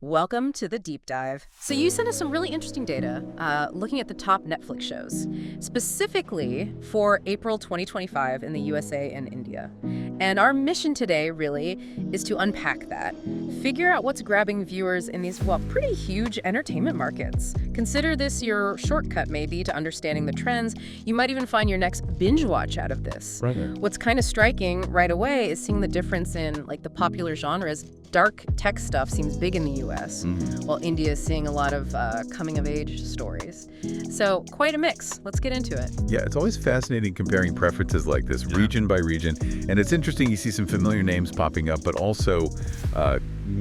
Welcome to the deep dive. So you sent us some really interesting data looking at the top Netflix shows, specifically for April 2025 in the USA and India. And our mission today really is to unpack that, figure out what's grabbing viewers in these, well, pretty huge entertainment markets. Consider this your shortcut maybe to understanding the trends. You might even find your next binge watch out of this. Right. What's kind of striking right away is seeing the difference in like the popular genres. Dark tech stuff seems big in the US, while India is seeing a lot of coming-of-age stories. So quite a mix. Let's get into it. Yeah, it's always fascinating comparing preferences like this, region by region. And it's interesting, you see some familiar names popping up, but also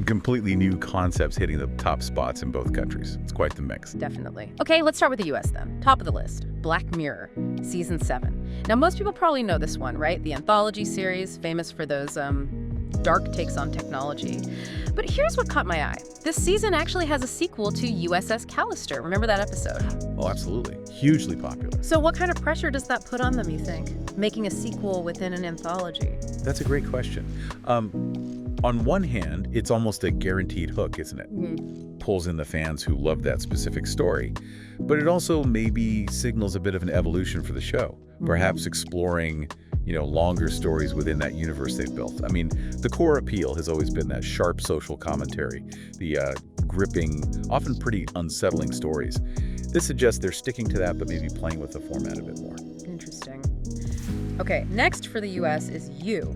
completely new concepts hitting the top spots in both countries. It's quite the mix. Definitely. Okay, let's start with the US then. Top of the list, Black Mirror, Season 7. Now, most people probably know this one, right? The anthology series, famous for those dark takes on technology. But here's what caught my eye. This season actually has a sequel to USS Callister. Remember that episode? Oh, absolutely. Hugely popular. So what kind of pressure does that put on them, you think? Making a sequel within an anthology? That's a great question. On one hand, it's almost a guaranteed hook, isn't it? Pulls in the fans who love that specific story. But it also maybe signals a bit of an evolution for the show, perhaps exploring longer stories within that universe they've built. I mean, the core appeal has always been that sharp social commentary, the gripping, often pretty unsettling stories. This suggests they're sticking to that, but maybe playing with the format a bit more. Interesting. Okay, next for the US is You.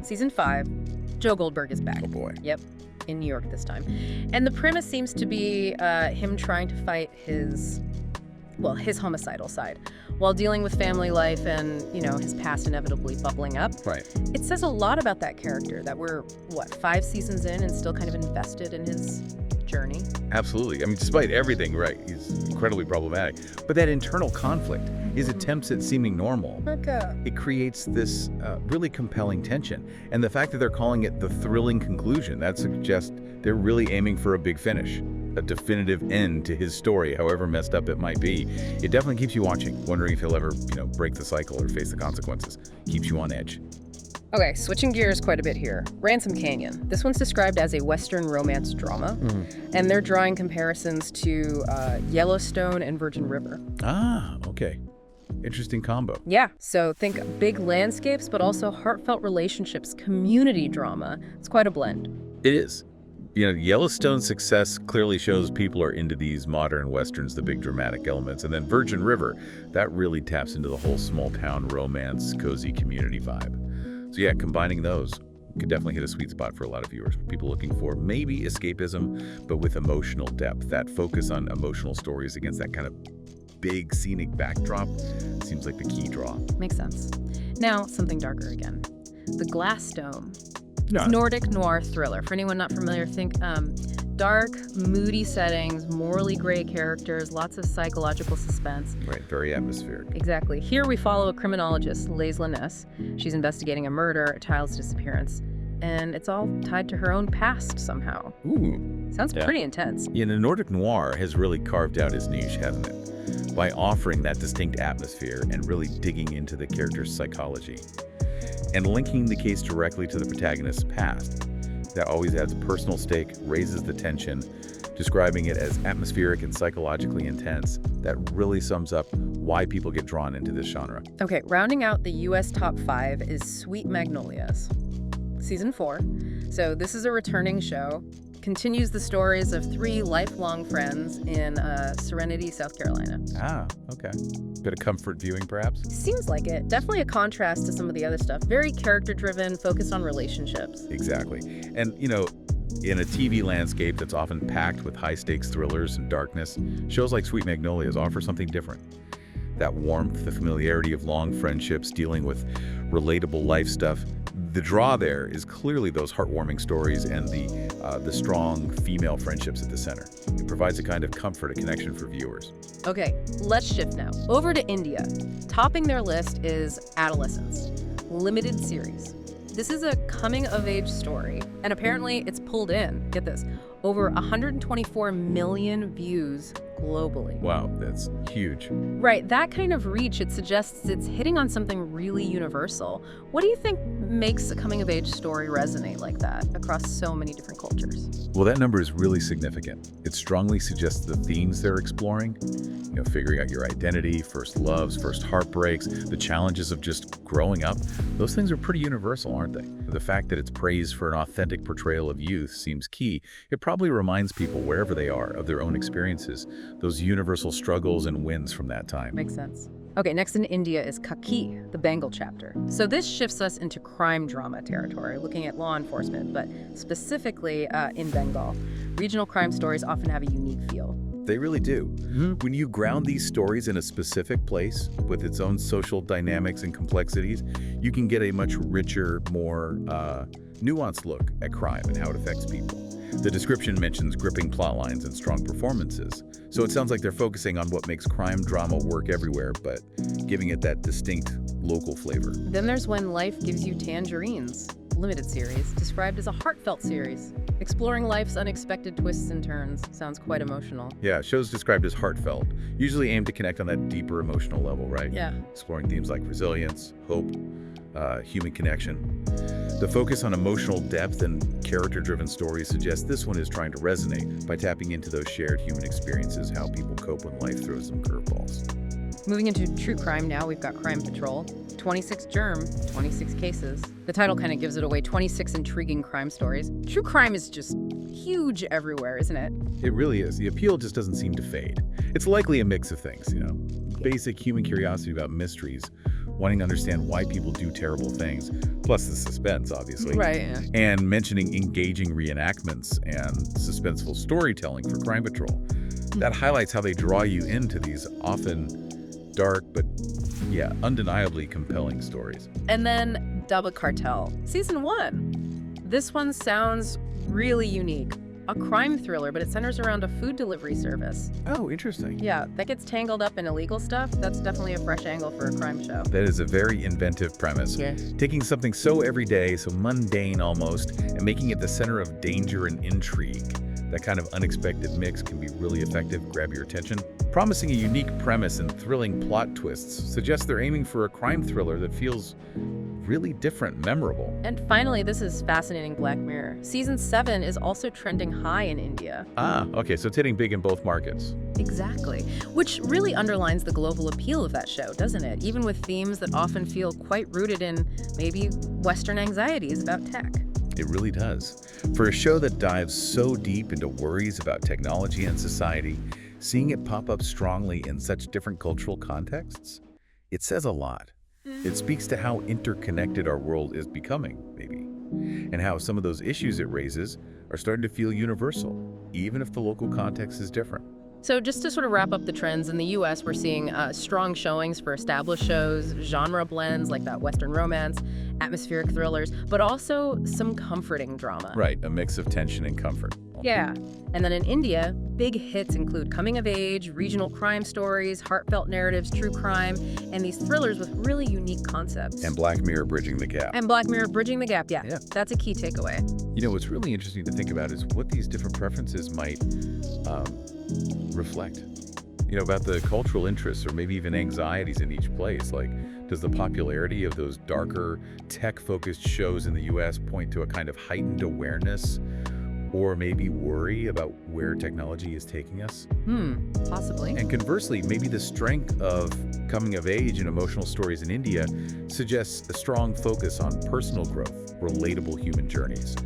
Season 5, Joe Goldberg is back. Oh boy. Yep, in New York this time. And the premise seems to be him trying to fight his homicidal side, while dealing with family life and, his past inevitably bubbling up. Right. It says a lot about that character that we're, 5 seasons in and still kind of invested in his journey. Absolutely. I mean, despite everything, right, he's incredibly problematic. But that internal conflict, his attempts at seeming normal, it creates this really compelling tension. And the fact that they're calling it the thrilling conclusion, that suggests they're really aiming for a big finish. A definitive end to his story, however messed up it might be. It definitely keeps you watching, wondering if he'll ever, break the cycle or face the consequences. Keeps you on edge. Okay, switching gears quite a bit here. Ransom Canyon. This one's described as a Western romance drama, and they're drawing comparisons to Yellowstone and Virgin River. Ah, okay. Interesting combo. Yeah, so think big landscapes, but also heartfelt relationships, community drama. It's quite a blend. It is. Yellowstone's success clearly shows people are into these modern Westerns, the big dramatic elements. And then Virgin River, that really taps into the whole small town romance, cozy community vibe. So yeah, combining those could definitely hit a sweet spot for a lot of viewers. People looking for maybe escapism, but with emotional depth. That focus on emotional stories against that kind of big scenic backdrop seems like the key draw. Makes sense. Now, something darker again. The Glass Dome. No. Nordic noir thriller. For anyone not familiar, think dark, moody settings, morally gray characters, lots of psychological suspense. Right, very atmospheric. Exactly. Here we follow a criminologist, Lays Laness. She's investigating a murder, a child's disappearance, and it's all tied to her own past somehow. Ooh. Sounds pretty intense. Yeah, the Nordic noir has really carved out his niche, hasn't it? By offering that distinct atmosphere and really digging into the character's psychology. And linking the case directly to the protagonist's past. That always adds a personal stake, raises the tension, describing it as atmospheric and psychologically intense. That really sums up why people get drawn into this genre. Okay, rounding out the US top 5 is Sweet Magnolias, Season 4. So this is a returning show. Continues the stories of 3 lifelong friends in Serenity, South Carolina. Ah, okay. Bit of comfort viewing, perhaps? Seems like it. Definitely a contrast to some of the other stuff. Very character-driven, focused on relationships. Exactly. And, in a TV landscape that's often packed with high-stakes thrillers and darkness, shows like Sweet Magnolias offer something different. That warmth, the familiarity of long friendships, dealing with relatable life stuff. The draw there is clearly those heartwarming stories and the strong female friendships at the center. It provides a kind of comfort, a connection for viewers. Okay, let's shift now. Over to India. Topping their list is Adolescence, limited series. This is a coming-of-age story, and apparently it's pulled in, get this, over 124 million views globally. Wow, that's huge. Right, that kind of reach, it suggests it's hitting on something really universal. What do you think makes a coming-of-age story resonate like that across so many different cultures? Well, that number is really significant. It strongly suggests the themes they're exploring, figuring out your identity, first loves, first heartbreaks, the challenges of just growing up. Those things are pretty universal, aren't they? The fact that it's praised for an authentic portrayal of youth seems key. It probably reminds people, wherever they are, of their own experiences, those universal struggles and wins from that time. Makes sense. Okay, next in India is Khakee, the Bengal Chapter. So this shifts us into crime drama territory, looking at law enforcement, but specifically in Bengal. Regional crime stories often have a unique feel. They really do. When you ground these stories in a specific place with its own social dynamics and complexities, you can get a much richer, more nuanced look at crime and how it affects people. The description mentions gripping plot lines and strong performances, so it sounds like they're focusing on what makes crime drama work everywhere, but giving it that distinct local flavor. Then there's When Life Gives You Tangerines, limited series, described as a heartfelt series. Exploring life's unexpected twists and turns. Sounds quite emotional. Yeah, shows described as heartfelt, usually aimed to connect on that deeper emotional level, right? Yeah. Exploring themes like resilience, hope, human connection. The focus on emotional depth and character-driven stories suggests this one is trying to resonate by tapping into those shared human experiences, how people cope when life throws them curveballs. Moving into true crime now, we've got Crime Patrol. 26 germ, 26 cases. The title kind of gives it away, 26 intriguing crime stories. True crime is just huge everywhere, isn't it? It really is. The appeal just doesn't seem to fade. It's likely a mix of things, basic human curiosity about mysteries, wanting to understand why people do terrible things, plus the suspense, obviously. Right, yeah. And mentioning engaging reenactments and suspenseful storytelling for Crime Patrol. That highlights how they draw you into these often dark but, undeniably compelling stories. And then Double Cartel, Season 1. This one sounds really unique. A crime thriller, but it centers around a food delivery service. Oh, interesting. Yeah, that gets tangled up in illegal stuff. That's definitely a fresh angle for a crime show. That is a very inventive premise. Yeah. Taking something so everyday, so mundane almost, and making it the center of danger and intrigue. That kind of unexpected mix can be really effective, grab your attention. Promising a unique premise and thrilling plot twists suggests they're aiming for a crime thriller that feels really different, memorable. And finally, this is fascinating, Black Mirror. Season 7 is also trending high in India. Ah, okay, so it's hitting big in both markets. Exactly. Which really underlines the global appeal of that show, doesn't it? Even with themes that often feel quite rooted in maybe Western anxieties about tech. It really does. For a show that dives so deep into worries about technology and society, seeing it pop up strongly in such different cultural contexts, it says a lot. It speaks to how interconnected our world is becoming, maybe, and how some of those issues it raises are starting to feel universal, even if the local context is different. So just to sort of wrap up the trends, in the U.S., we're seeing strong showings for established shows, genre blends like that Western romance, atmospheric thrillers, but also some comforting drama. Right, a mix of tension and comfort. Yeah. And then in India, big hits include coming of age, regional crime stories, heartfelt narratives, true crime, and these thrillers with really unique concepts. And Black Mirror bridging the gap. And Black Mirror bridging the gap, yeah. That's a key takeaway. What's really interesting to think about is what these different preferences might reflect. About the cultural interests or maybe even anxieties in each place. Like, does the popularity of those darker, tech-focused shows in the U.S. point to a kind of heightened awareness or maybe worry about where technology is taking us? Possibly. And conversely, maybe the strength of coming of age and emotional stories in India suggests a strong focus on personal growth, relatable human journeys.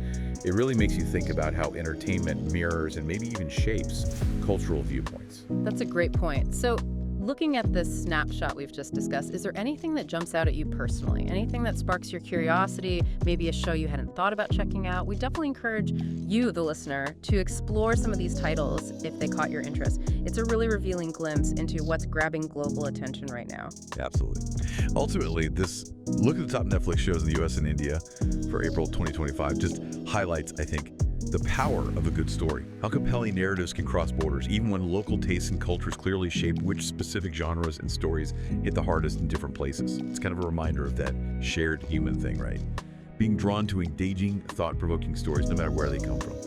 It really makes you think about how entertainment mirrors and maybe even shapes cultural viewpoints. That's a great point. So, looking at this snapshot we've just discussed, is there anything that jumps out at you personally? Anything that sparks your curiosity? Maybe a show you hadn't thought about checking out? We definitely encourage you, the listener, to explore some of these titles if they caught your interest. It's a really revealing glimpse into what's grabbing global attention right now. Absolutely. Ultimately, this look at the top Netflix shows in the U.S. and India for April 2025 just highlights, I think, the power of a good story. How compelling narratives can cross borders, even when local tastes and cultures clearly shape which specific genres and stories hit the hardest in different places. It's kind of a reminder of that shared human thing, right? being drawn to engaging, thought-provoking stories no matter where they come from.